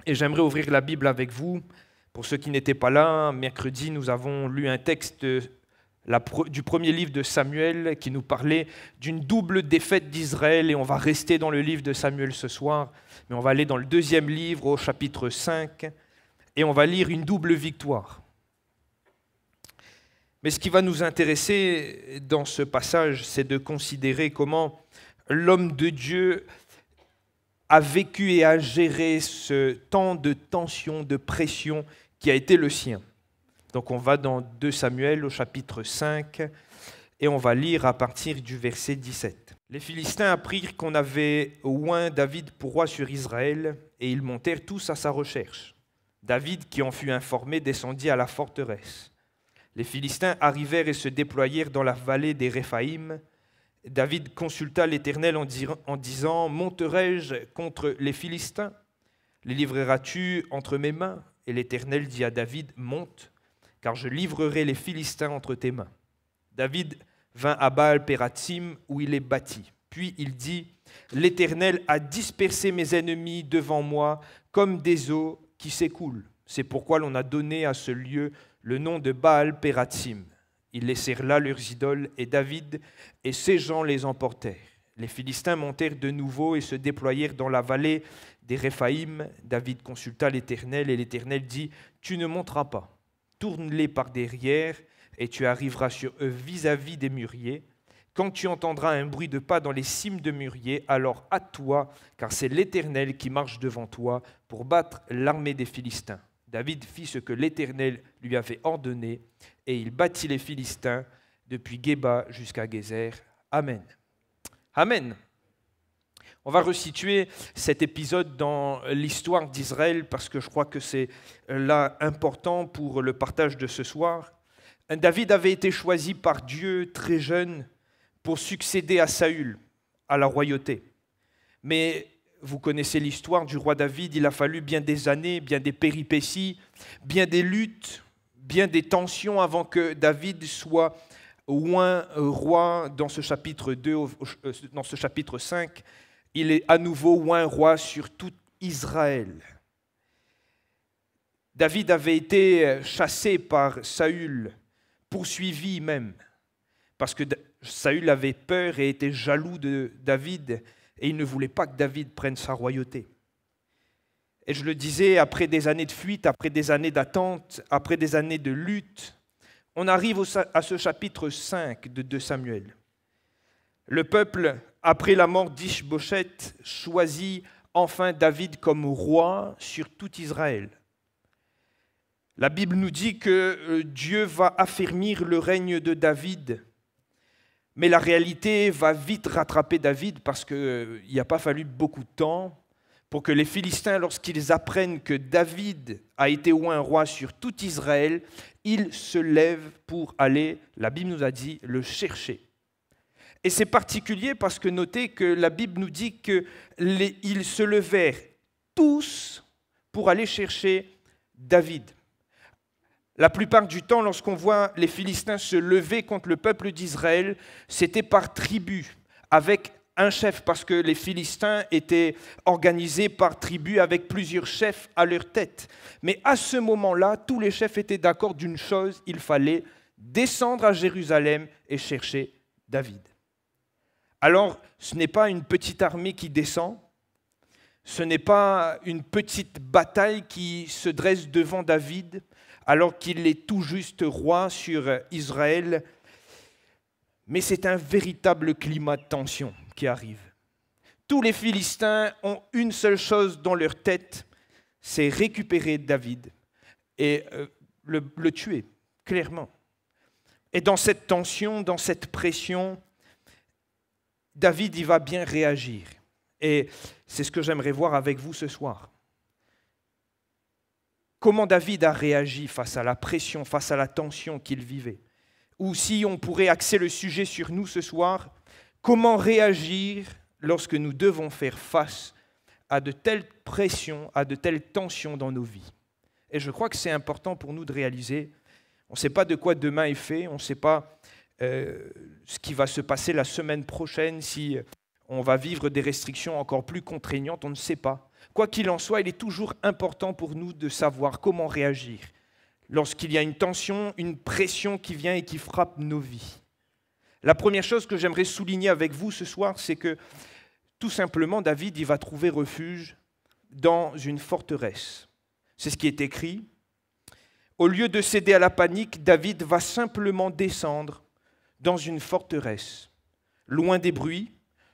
Et j'aimerais ouvrir la Bible avec vous. Pour ceux qui n'étaient pas là, mercredi, nous avons lu un texte du premier livre de Samuel qui nous parlait d'une double défaite d'Israël. Et on va rester dans le livre de Samuel ce soir, mais on va aller dans le deuxième livre, au chapitre 5, et on va lire une double victoire. Mais ce qui va nous intéresser dans ce passage, c'est de considérer comment l'homme de Dieu a vécu et a géré ce temps de tension, de pression qui a été le sien. Donc on va dans 2 Samuel au chapitre 5 et on va lire à partir du verset 17. Les Philistins apprirent qu'on avait oint David pour roi sur Israël et ils montèrent tous à sa recherche. David, qui en fut informé, descendit à la forteresse. Les Philistins arrivèrent et se déployèrent dans la vallée des Réphaïm. David consulta l'Éternel en disant « Monterai-je contre les Philistins? Les livreras-tu entre mes mains ?» Et l'Éternel dit à David « Monte, car je livrerai les Philistins entre tes mains. » David vint à Baal-Pératsim, où il est bâti. Puis il dit « L'Éternel a dispersé mes ennemis devant moi comme des eaux qui s'écoulent. C'est pourquoi l'on a donné à ce lieu le nom de Baal-Pératsim. » Ils laissèrent là leurs idoles, et David et ses gens les emportèrent. Les Philistins montèrent de nouveau et se déployèrent dans la vallée des Réphaïm. David consulta l'Éternel, et l'Éternel dit « Tu ne monteras pas, tourne-les par derrière, et tu arriveras sur eux vis-à-vis des mûriers. Quand tu entendras un bruit de pas dans les cimes de mûriers, alors hâte-toi, car c'est l'Éternel qui marche devant toi pour battre l'armée des Philistins. » David fit ce que l'Éternel lui avait ordonné, et il battit les Philistins depuis Géba jusqu'à Gézer. Amen. Amen. On va resituer cet épisode dans l'histoire d'Israël parce que je crois que c'est là important pour le partage de ce soir. David avait été choisi par Dieu très jeune pour succéder à Saül, à la royauté. Mais vous connaissez l'histoire du roi David, il a fallu bien des années, bien des péripéties, bien des luttes, bien des tensions avant que David soit oint roi dans ce chapitre 2, dans ce chapitre 5. Il est à nouveau oint roi sur tout Israël. David avait été chassé par Saül, poursuivi même, parce que Saül avait peur et était jaloux de David, et il ne voulait pas que David prenne sa royauté. Et je le disais, après des années de fuite, après des années d'attente, après des années de lutte, on arrive à ce chapitre 5 de 2 Samuel. Le peuple, après la mort d'Ish-Bosheth, choisit enfin David comme roi sur tout Israël. La Bible nous dit que Dieu va affermir le règne de David, mais la réalité va vite rattraper David parce qu'il n'y a pas fallu beaucoup de temps pour que les Philistins, lorsqu'ils apprennent que David a été oint roi sur tout Israël, ils se lèvent pour aller, la Bible nous a dit, le chercher. Et c'est particulier parce que notez que la Bible nous dit qu'ils se levèrent tous pour aller chercher David. La plupart du temps, lorsqu'on voit les Philistins se lever contre le peuple d'Israël, c'était par tribu, avec un chef, parce que les Philistins étaient organisés par tribu avec plusieurs chefs à leur tête. Mais à ce moment-là, tous les chefs étaient d'accord d'une chose, il fallait descendre à Jérusalem et chercher David. Alors, ce n'est pas une petite armée qui descend, ce n'est pas une petite bataille qui se dresse devant David, alors qu'il est tout juste roi sur Israël, mais c'est un véritable climat de tension qui arrive. Tous les Philistins ont une seule chose dans leur tête, c'est récupérer David et le tuer, clairement. Et dans cette tension, dans cette pression, David il va bien réagir. Et c'est ce que j'aimerais voir avec vous ce soir. Comment David a réagi face à la pression, face à la tension qu'il vivait. Ou si on pourrait axer le sujet sur nous ce soir, comment réagir lorsque nous devons faire face à de telles pressions, à de telles tensions dans nos vies. Et je crois que c'est important pour nous de réaliser, on ne sait pas de quoi demain est fait, on ne sait pas ce qui va se passer la semaine prochaine, si on va vivre des restrictions encore plus contraignantes, on ne sait pas. Quoi qu'il en soit, il est toujours important pour nous de savoir comment réagir lorsqu'il y a une tension, une pression qui vient et qui frappe nos vies. La première chose que j'aimerais souligner avec vous ce soir, c'est que tout simplement, David, il va trouver refuge dans une forteresse. C'est ce qui est écrit. Au lieu de céder à la panique, David va simplement descendre dans une forteresse, loin des bruits,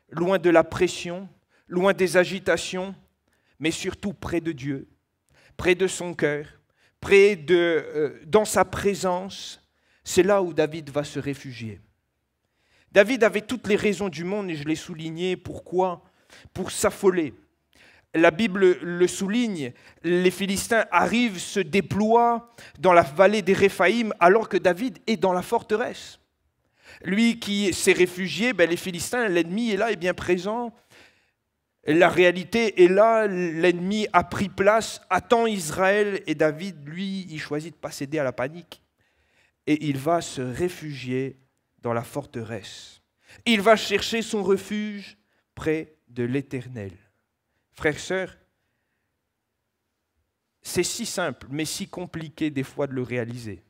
loin de la pression, loin des agitations, mais surtout près de Dieu, près de son cœur, dans sa présence. C'est là où David va se réfugier. David avait toutes les raisons du monde, et je l'ai souligné. Pourquoi ? Pour s'affoler. La Bible le souligne, les Philistins arrivent, se déploient dans la vallée des Réphaïm, alors que David est dans la forteresse. Lui qui s'est réfugié, les Philistins, l'ennemi est là, est bien présent. La réalité est là, l'ennemi a pris place, attend Israël, et David, lui, il choisit de ne pas céder à la panique. Et il va se réfugier dans la forteresse. Il va chercher son refuge près de l'Éternel. Frères et sœurs, c'est si simple, mais si compliqué des fois de le réaliser.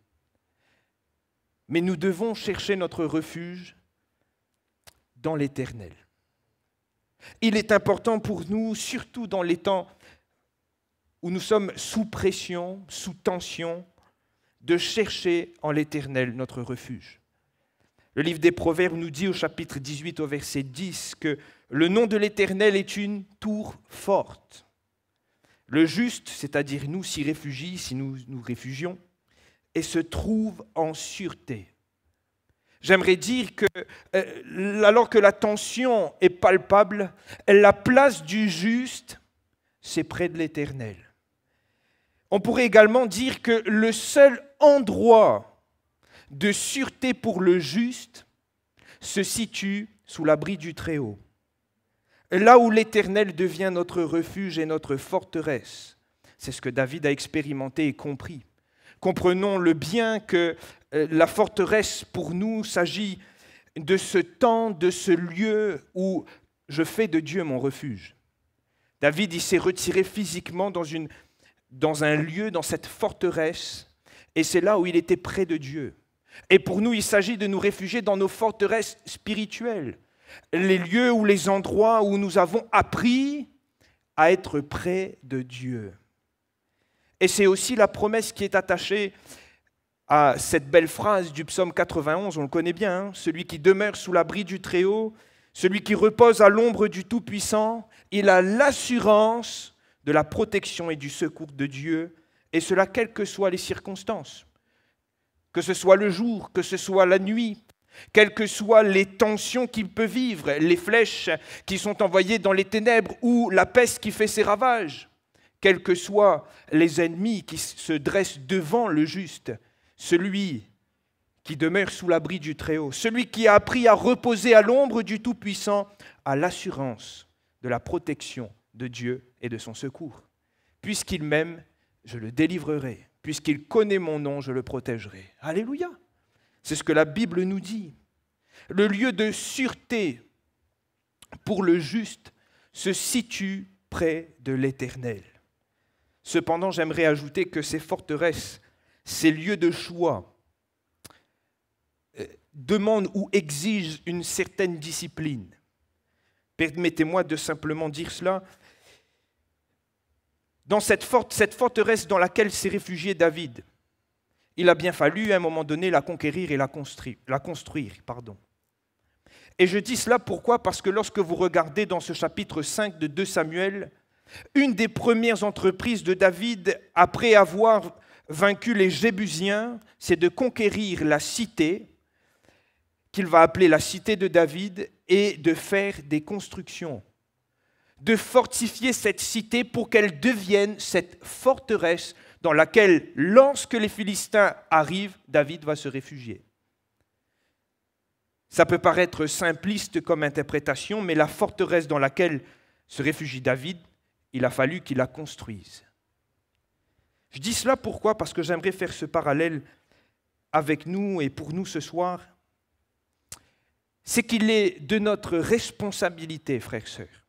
Mais nous devons chercher notre refuge dans l'Éternel. Il est important pour nous, surtout dans les temps où nous sommes sous pression, sous tension, de chercher en l'Éternel notre refuge. Le livre des Proverbes nous dit au chapitre 18 au verset 10 que le nom de l'Éternel est une tour forte. Le juste, c'est-à-dire nous, s'y réfugie, si nous nous réfugions, et se trouve en sûreté. J'aimerais dire que, alors que la tension est palpable, la place du juste, c'est près de l'Éternel. On pourrait également dire que le seul endroit de sûreté pour le juste se situe sous l'abri du Très-Haut. Là où l'Éternel devient notre refuge et notre forteresse. C'est ce que David a expérimenté et compris. Comprenons-le bien que la forteresse, pour nous, s'agit de ce temps, de ce lieu où je fais de Dieu mon refuge. David, il s'est retiré physiquement dans un lieu, dans cette forteresse, et c'est là où il était près de Dieu. Et pour nous, il s'agit de nous réfugier dans nos forteresses spirituelles, les lieux ou les endroits où nous avons appris à être près de Dieu. Et c'est aussi la promesse qui est attachée à cette belle phrase du psaume 91, on le connaît bien, celui qui demeure sous l'abri du Très-Haut, celui qui repose à l'ombre du Tout-Puissant, il a l'assurance de la protection et du secours de Dieu, et cela quelles que soient les circonstances. Que ce soit le jour, que ce soit la nuit, quelles que soient les tensions qu'il peut vivre, les flèches qui sont envoyées dans les ténèbres ou la peste qui fait ses ravages, quels que soient les ennemis qui se dressent devant le juste, celui qui demeure sous l'abri du Très-Haut, celui qui a appris à reposer à l'ombre du Tout-Puissant, a l'assurance de la protection de Dieu et de son secours. Puisqu'il m'aime, je le délivrerai. Puisqu'il connaît mon nom, je le protégerai. Alléluia! C'est ce que la Bible nous dit. Le lieu de sûreté pour le juste se situe près de l'Éternel. Cependant, j'aimerais ajouter que ces forteresses, ces lieux de choix, demandent ou exigent une certaine discipline. Permettez-moi de simplement dire cela. Dans cette forteresse dans laquelle s'est réfugié David, il a bien fallu à un moment donné la conquérir et la construire. Et je dis cela pourquoi ? Parce que lorsque vous regardez dans ce chapitre 5 de 2 Samuel, une des premières entreprises de David, après avoir vaincu les Jébusiens, c'est de conquérir la cité, qu'il va appeler la cité de David, et de faire des constructions, de fortifier cette cité pour qu'elle devienne cette forteresse dans laquelle, lorsque les Philistins arrivent, David va se réfugier. Ça peut paraître simpliste comme interprétation, mais la forteresse dans laquelle se réfugie David, il a fallu qu'il la construise. Je dis cela pourquoi ? Parce que j'aimerais faire ce parallèle avec nous et pour nous ce soir. C'est qu'il est de notre responsabilité, frères et sœurs,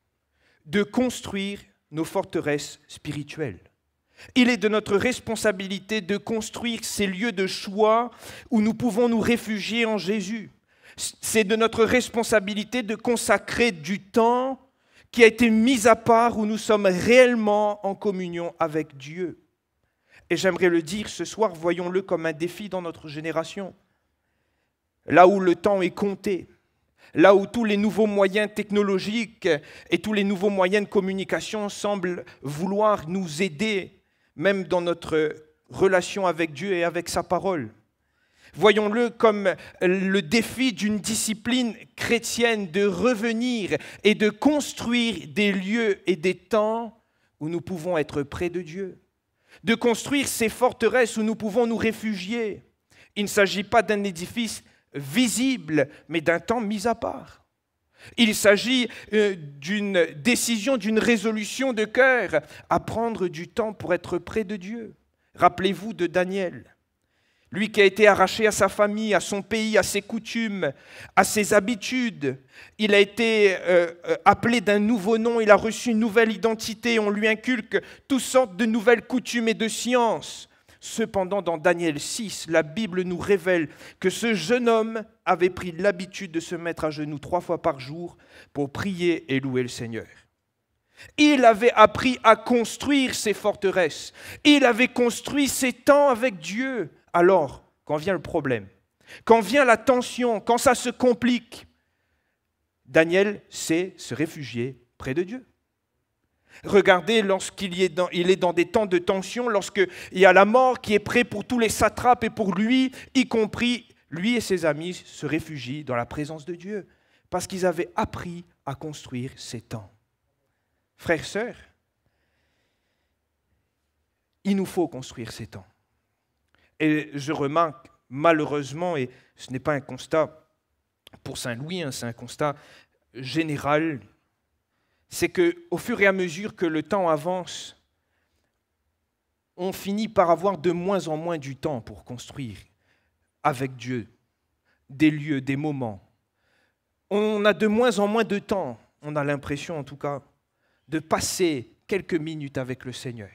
de construire nos forteresses spirituelles. Il est de notre responsabilité de construire ces lieux de choix où nous pouvons nous réfugier en Jésus. C'est de notre responsabilité de consacrer du temps qui a été mis à part où nous sommes réellement en communion avec Dieu. Et j'aimerais le dire ce soir, voyons-le comme un défi dans notre génération. Là où le temps est compté, là où tous les nouveaux moyens technologiques et tous les nouveaux moyens de communication semblent vouloir nous aider, même dans notre relation avec Dieu et avec sa parole. Voyons-le comme le défi d'une discipline chrétienne de revenir et de construire des lieux et des temps où nous pouvons être près de Dieu, de construire ces forteresses où nous pouvons nous réfugier. Il ne s'agit pas d'un édifice visible, mais d'un temps mis à part. Il s'agit d'une décision, d'une résolution de cœur à prendre du temps pour être près de Dieu. Rappelez-vous de Daniel, lui qui a été arraché à sa famille, à son pays, à ses coutumes, à ses habitudes. Il a été appelé d'un nouveau nom, il a reçu une nouvelle identité, on lui inculque toutes sortes de nouvelles coutumes et de sciences. Cependant, dans Daniel 6, la Bible nous révèle que ce jeune homme avait pris l'habitude de se mettre à genoux 3 fois par jour pour prier et louer le Seigneur. Il avait appris à construire ses forteresses. Il avait construit ses temps avec Dieu. Alors, quand vient le problème, quand vient la tension, quand ça se complique, Daniel sait se réfugier près de Dieu. Regardez, lorsqu'il est dans des temps de tension, lorsqu'il y a la mort qui est près pour tous les satrapes et pour lui, y compris lui et ses amis, se réfugient dans la présence de Dieu, parce qu'ils avaient appris à construire ces temps. Frères, sœurs, il nous faut construire ces temps. Et je remarque, malheureusement, et ce n'est pas un constat pour Saint-Louis, c'est un constat général, c'est qu'au fur et à mesure que le temps avance, on finit par avoir de moins en moins du temps pour construire avec Dieu des lieux, des moments. On a de moins en moins de temps, on a l'impression en tout cas, de passer quelques minutes avec le Seigneur.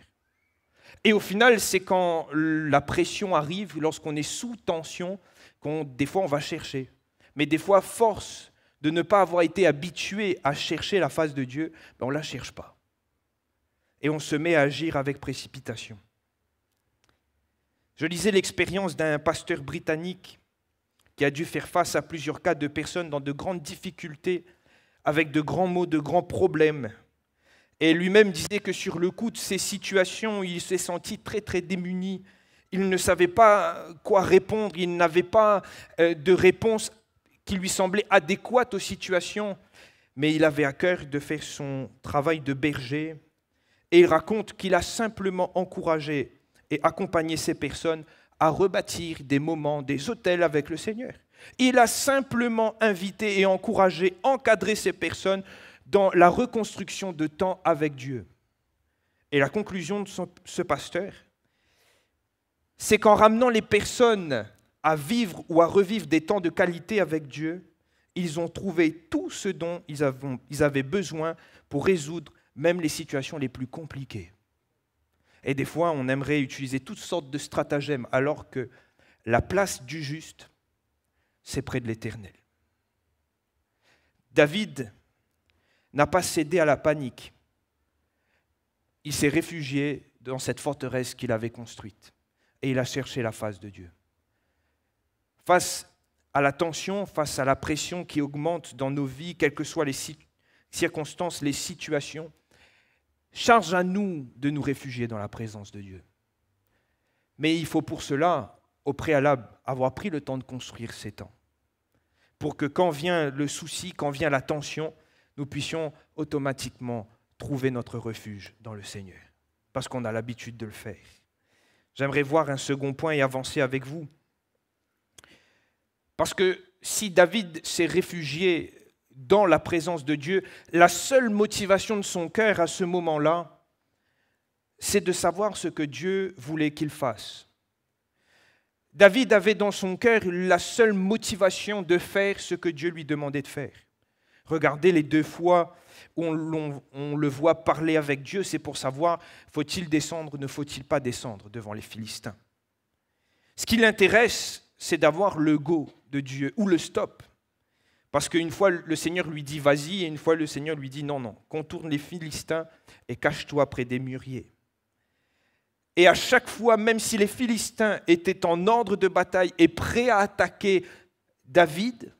Et au final, c'est quand la pression arrive, lorsqu'on est sous tension, des fois on va chercher. Mais des fois, force de ne pas avoir été habitué à chercher la face de Dieu, on ne la cherche pas. Et on se met à agir avec précipitation. Je lisais l'expérience d'un pasteur britannique qui a dû faire face à plusieurs cas de personnes dans de grandes difficultés, avec de grands maux, de grands problèmes. Et lui-même disait que sur le coup de ces situations, il s'est senti très très démuni. Il ne savait pas quoi répondre, il n'avait pas de réponse qui lui semblait adéquate aux situations, mais il avait à cœur de faire son travail de berger. Et il raconte qu'il a simplement encouragé et accompagné ces personnes à rebâtir des moments, des hôtels avec le Seigneur. Il a simplement invité et encouragé, encadré ces personnes dans la reconstruction de temps avec Dieu. Et la conclusion de ce pasteur, c'est qu'en ramenant les personnes à vivre ou à revivre des temps de qualité avec Dieu, ils ont trouvé tout ce dont ils avaient besoin pour résoudre même les situations les plus compliquées. Et des fois, on aimerait utiliser toutes sortes de stratagèmes, alors que la place du juste, c'est près de l'Éternel. David n'a pas cédé à la panique. Il s'est réfugié dans cette forteresse qu'il avait construite et il a cherché la face de Dieu. Face à la tension, face à la pression qui augmente dans nos vies, quelles que soient les circonstances, les situations, charge à nous de nous réfugier dans la présence de Dieu. Mais il faut pour cela, au préalable, avoir pris le temps de construire ces temps, pour que quand vient le souci, quand vient la tension, nous puissions automatiquement trouver notre refuge dans le Seigneur, parce qu'on a l'habitude de le faire. J'aimerais voir un second point et avancer avec vous. Parce que si David s'est réfugié dans la présence de Dieu, la seule motivation de son cœur à ce moment-là, c'est de savoir ce que Dieu voulait qu'il fasse. David avait dans son cœur la seule motivation de faire ce que Dieu lui demandait de faire. Regardez les 2 fois où on le voit parler avec Dieu, c'est pour savoir, faut-il descendre ou ne faut-il pas descendre devant les Philistins. Ce qui l'intéresse, c'est d'avoir le go de Dieu ou le stop. Parce qu'une fois, le Seigneur lui dit « vas-y » et une fois, le Seigneur lui dit « non, non, contourne les Philistins et cache-toi près des mûriers ». Et à chaque fois, même si les Philistins étaient en ordre de bataille et prêts à attaquer David,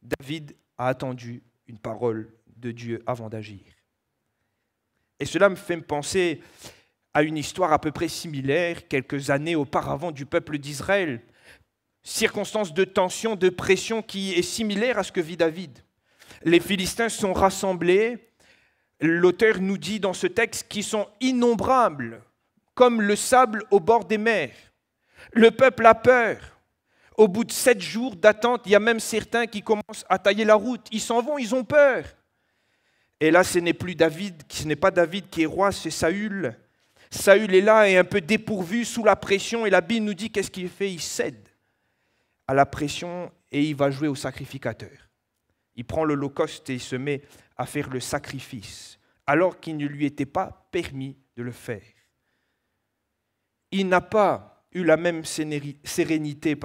David a attendu une parole de Dieu avant d'agir. Et cela me fait penser à une histoire à peu près similaire, quelques années auparavant du peuple d'Israël. Circonstance de tension, de pression qui est similaire à ce que vit David. Les Philistins sont rassemblés, l'auteur nous dit dans ce texte qu'ils sont innombrables, comme le sable au bord des mers. Le peuple a peur. Au bout de 7 jours d'attente, il y a même certains qui commencent à tailler la route. Ils s'en vont, ils ont peur. Et là, ce n'est pas David qui est roi, c'est Saül. Saül est là et un peu dépourvu, sous la pression, et la Bible nous dit qu'est-ce qu'il fait? Il cède à la pression et il va jouer au sacrificateur. Il prend l'holocauste et il se met à faire le sacrifice, alors qu'il ne lui était pas permis de le faire. Il n'a pas eu la même sérénité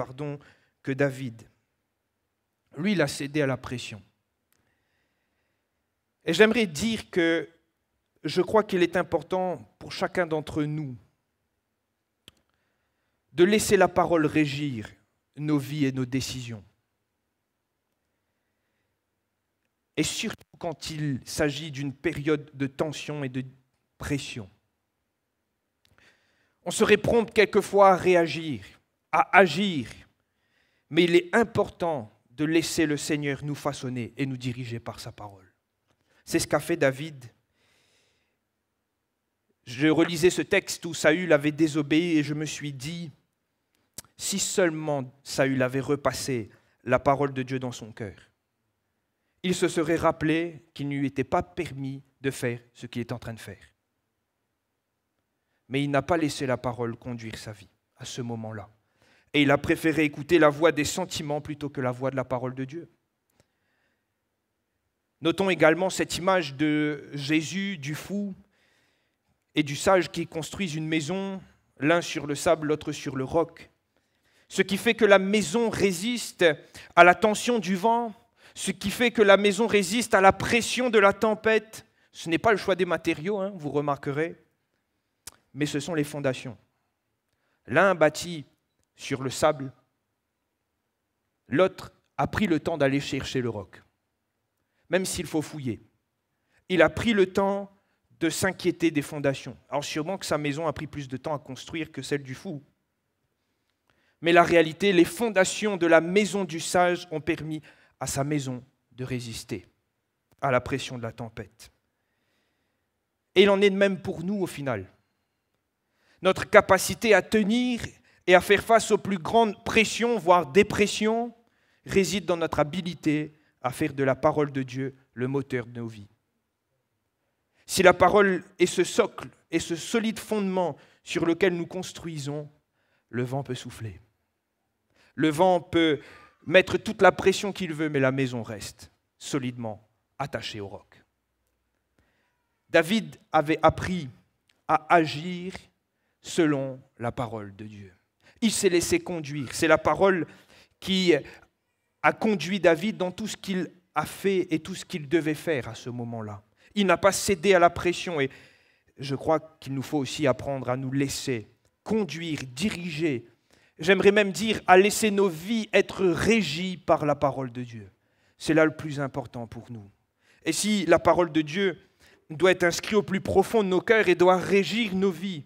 que David. Lui, il a cédé à la pression. Et j'aimerais dire que je crois qu'il est important pour chacun d'entre nous de laisser la parole régir nos vies et nos décisions. Et surtout quand il s'agit d'une période de tension et de pression. On serait prompt quelquefois à réagir, à agir, mais il est important de laisser le Seigneur nous façonner et nous diriger par sa parole. C'est ce qu'a fait David. Je relisais ce texte où Saül avait désobéi et je me suis dit, si seulement Saül avait repassé la parole de Dieu dans son cœur, il se serait rappelé qu'il ne lui était pas permis de faire ce qu'il est en train de faire. Mais il n'a pas laissé la parole conduire sa vie à ce moment-là. Et il a préféré écouter la voix des sentiments plutôt que la voix de la parole de Dieu. Notons également cette image de Jésus, du fou et du sage qui construisent une maison, l'un sur le sable, l'autre sur le roc. Ce qui fait que la maison résiste à la tension du vent, ce qui fait que la maison résiste à la pression de la tempête. Ce n'est pas le choix des matériaux, vous remarquerez, mais ce sont les fondations. L'un bâtit sur le sable, l'autre a pris le temps d'aller chercher le roc, même s'il faut fouiller. Il a pris le temps de s'inquiéter des fondations. Alors sûrement que sa maison a pris plus de temps à construire que celle du fou. Mais la réalité, les fondations de la maison du sage ont permis à sa maison de résister à la pression de la tempête. Et il en est de même pour nous au final. Notre capacité à tenir et à faire face aux plus grandes pressions, voire dépressions, réside dans notre habilité à faire de la parole de Dieu le moteur de nos vies. Si la parole est ce socle et ce solide fondement sur lequel nous construisons, le vent peut souffler. Le vent peut mettre toute la pression qu'il veut, mais la maison reste solidement attachée au roc. David avait appris à agir selon la parole de Dieu. Il s'est laissé conduire. C'est la parole qui a conduit David dans tout ce qu'il a fait et tout ce qu'il devait faire à ce moment-là. Il n'a pas cédé à la pression et je crois qu'il nous faut aussi apprendre à nous laisser conduire, diriger. J'aimerais même dire à laisser nos vies être régies par la parole de Dieu. C'est là le plus important pour nous. Et si la parole de Dieu doit être inscrite au plus profond de nos cœurs et doit régir nos vies,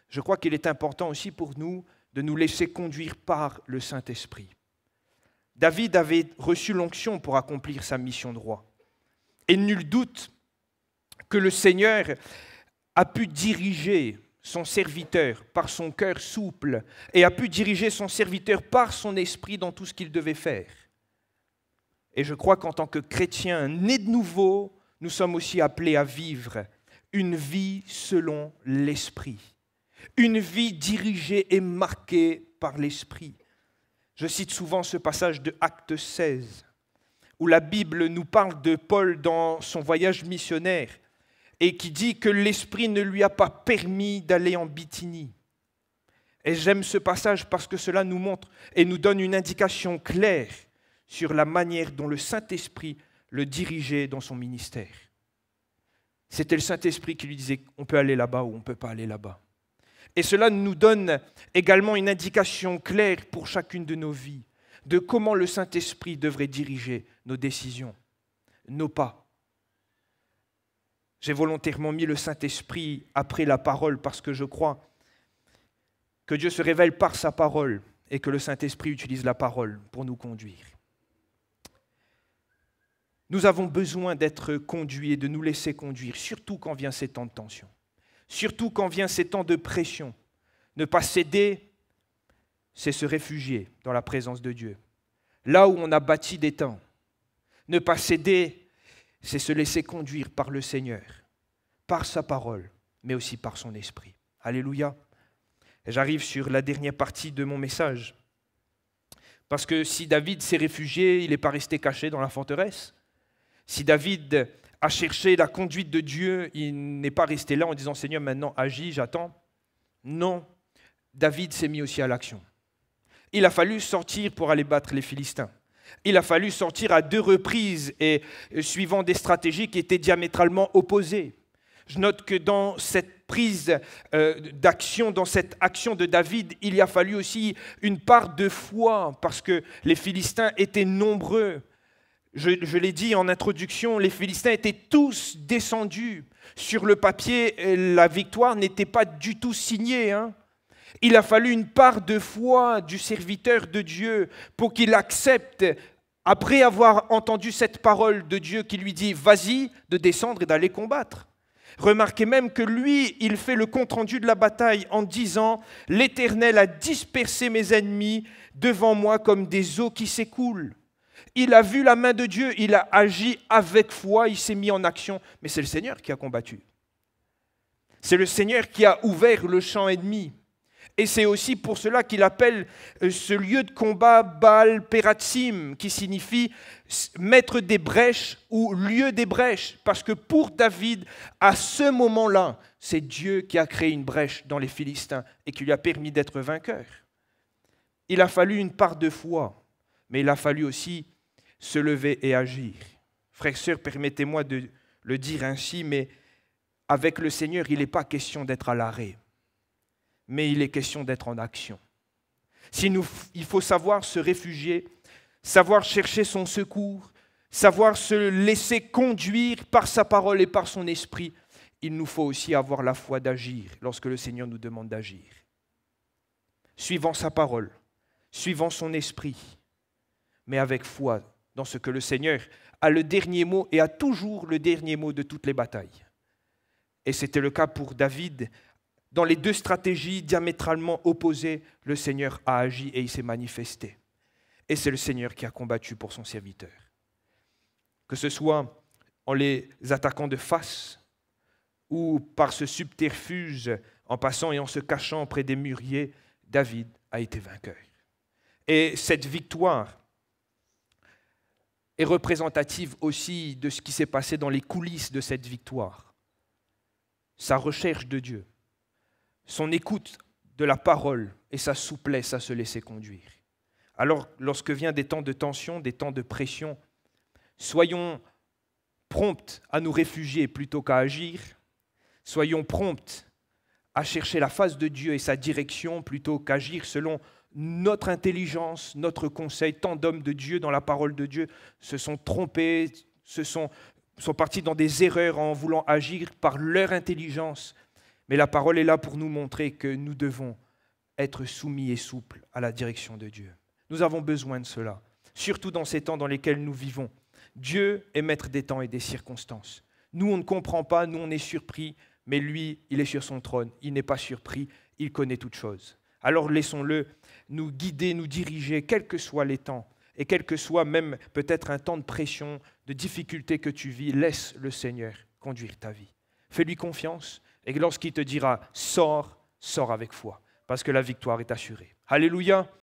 je crois qu'il est important aussi pour nous de nous laisser conduire par le Saint-Esprit. David avait reçu l'onction pour accomplir sa mission de roi. Et nul doute que le Seigneur a pu diriger son serviteur par son cœur souple et a pu diriger son serviteur par son esprit dans tout ce qu'il devait faire. Et je crois qu'en tant que chrétiens nés de nouveau, nous sommes aussi appelés à vivre une vie selon l'esprit, une vie dirigée et marquée par l'esprit. Je cite souvent ce passage de Actes 16, où la Bible nous parle de Paul dans son voyage missionnaire et qui dit que l'Esprit ne lui a pas permis d'aller en Bithynie. Et j'aime ce passage parce que cela nous montre et nous donne une indication claire sur la manière dont le Saint-Esprit le dirigeait dans son ministère. C'était le Saint-Esprit qui lui disait on peut aller là-bas ou on ne peut pas aller là-bas. Et cela nous donne également une indication claire pour chacune de nos vies de comment le Saint-Esprit devrait diriger nos décisions, nos pas. J'ai volontairement mis le Saint-Esprit après la parole parce que je crois que Dieu se révèle par sa parole et que le Saint-Esprit utilise la parole pour nous conduire. Nous avons besoin d'être conduits et de nous laisser conduire, surtout quand vient ces temps de tension, surtout quand vient ces temps de pression. Ne pas céder, c'est se réfugier dans la présence de Dieu, là où on a bâti des temps. Ne pas céder, c'est se laisser conduire par le Seigneur, par sa parole, mais aussi par son esprit. Alléluia. Et j'arrive sur la dernière partie de mon message. Parce que si David s'est réfugié, il n'est pas resté caché dans la forteresse. Si David a cherché la conduite de Dieu, il n'est pas resté là en disant « Seigneur, maintenant agis, j'attends ». Non, David s'est mis aussi à l'action. Il a fallu sortir pour aller battre les Philistins. Il a fallu sortir à 2 reprises et suivant des stratégies qui étaient diamétralement opposées. Je note que dans cette prise d'action, dans cette action de David, il y a fallu aussi une part de foi parce que les Philistins étaient nombreux. Je l'ai dit en introduction, les Philistins étaient tous descendus. Sur le papier, la victoire n'était pas du tout signée. Il a fallu une part de foi du serviteur de Dieu pour qu'il accepte, après avoir entendu cette parole de Dieu qui lui dit « Vas-y » de descendre et d'aller combattre. Remarquez même que lui, il fait le compte-rendu de la bataille en disant « L'Éternel a dispersé mes ennemis devant moi comme des eaux qui s'écoulent. » Il a vu la main de Dieu, il a agi avec foi, il s'est mis en action. Mais c'est le Seigneur qui a combattu. C'est le Seigneur qui a ouvert le champ ennemi. Et c'est aussi pour cela qu'il appelle ce lieu de combat Baal Peratsim, qui signifie mettre des brèches ou lieu des brèches. Parce que pour David, à ce moment-là, c'est Dieu qui a créé une brèche dans les Philistins et qui lui a permis d'être vainqueur. Il a fallu une part de foi, mais il a fallu aussi se lever et agir. Frères et sœurs, permettez-moi de le dire ainsi, mais avec le Seigneur, il n'est pas question d'être à l'arrêt, mais il est question d'être en action. Il faut savoir se réfugier, savoir chercher son secours, savoir se laisser conduire par sa parole et par son esprit. Il nous faut aussi avoir la foi d'agir lorsque le Seigneur nous demande d'agir. Suivant sa parole, suivant son esprit, mais avec foi dans ce que le Seigneur a le dernier mot et a toujours le dernier mot de toutes les batailles. Et c'était le cas pour David. Dans les 2 stratégies diamétralement opposées, le Seigneur a agi et il s'est manifesté. Et c'est le Seigneur qui a combattu pour son serviteur. Que ce soit en les attaquant de face ou par ce subterfuge en passant et en se cachant près des mûriers, David a été vainqueur. Et cette victoire est représentative aussi de ce qui s'est passé dans les coulisses de cette victoire. Sa recherche de Dieu, son écoute de la parole et sa souplesse à se laisser conduire. Alors, lorsque viennent des temps de tension, des temps de pression, soyons prompts à nous réfugier plutôt qu'à agir. Soyons prompts à chercher la face de Dieu et sa direction plutôt qu'agir selon notre intelligence, notre conseil. Tant d'hommes de Dieu dans la parole de Dieu se sont trompés, sont partis dans des erreurs en voulant agir par leur intelligence. Mais la parole est là pour nous montrer que nous devons être soumis et souples à la direction de Dieu. Nous avons besoin de cela, surtout dans ces temps dans lesquels nous vivons. Dieu est maître des temps et des circonstances. Nous, on ne comprend pas, nous, on est surpris, mais lui, il est sur son trône, il n'est pas surpris, il connaît toutes choses. Alors laissons-le nous guider, nous diriger, quels que soient les temps, et quel que soit même peut-être un temps de pression, de difficulté que tu vis, laisse le Seigneur conduire ta vie. Fais-lui confiance, et lorsqu'il te dira « sors », sors avec foi, parce que la victoire est assurée. Alléluia.